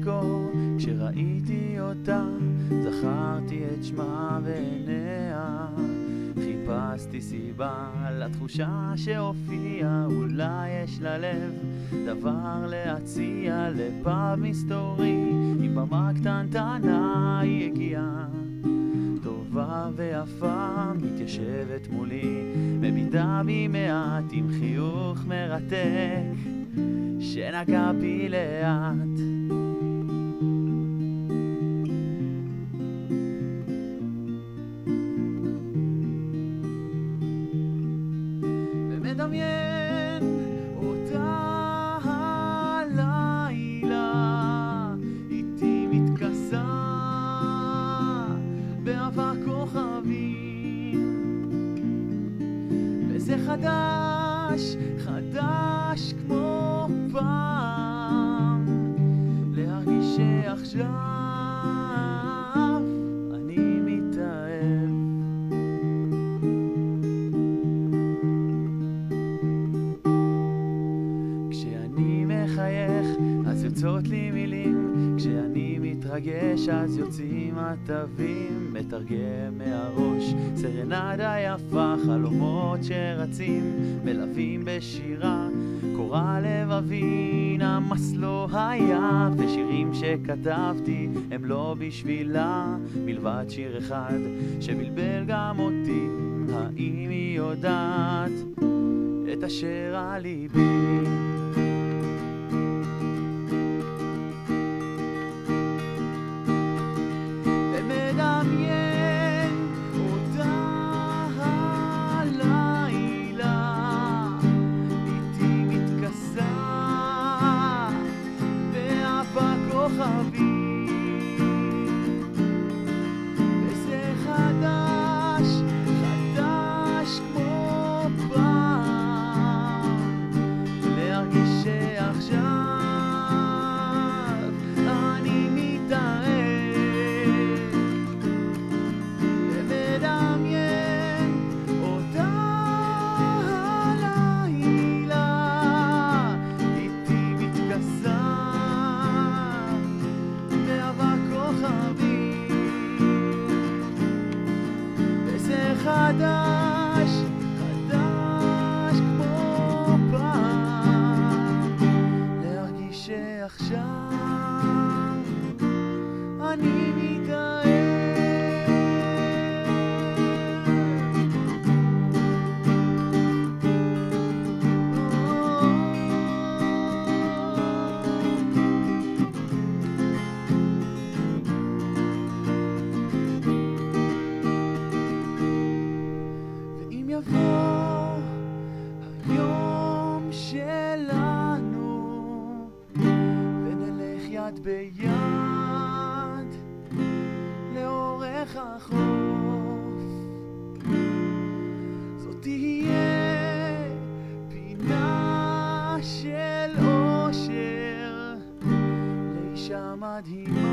שיכור, כשראיתי אותה זכרתי את שמה ועיניה. חיפשתי סיבה לתחושה שהופיעה, אולי יש ללב דבר להציע לפאב מסתורי. עם במה קטנטנה היא הגיעה, טובה ויפה, מתיישבת מולי, מביטה בי מעט עם חיוך מרתק שנגע בי לאט. ומדמיין אותה הלילה, איתי מתכסה באבק כוכבים, וזה חדש, חדש כמו פעם, להרגיש שעכשיו אני מתאהב. כשאני מחייך אז יוצאות לי מילים, כשאני מתרגש אז יוצאים עטבים, מתרגם מהראש סרנדה יפה, חלומות שרצים מלווים בשירה, קורא לבבי נמס לא היה, ושירים שכתבתי הם לא בשבילה, מלבד שיר אחד שבלבל גם אותי. האם היא יודעת את אשר על ליבי? ומדמיין אותה הלילה, איתי מתכסה באבק כוכבים, וזה חדש, חדש כמו פעם, להרגיש שעכשיו אני מתאהב. ומדמיין אותה הלילה, איתי מתכסה באבק כוכבים, וזה חדש, חדש כמו פעם, להרגיש שעכשיו אני מתאהב. ואם יבוא היום שלנו ונלך יד ביד לאורך החוף, זאת תהיה פינה של אושר לאישה מדהימה.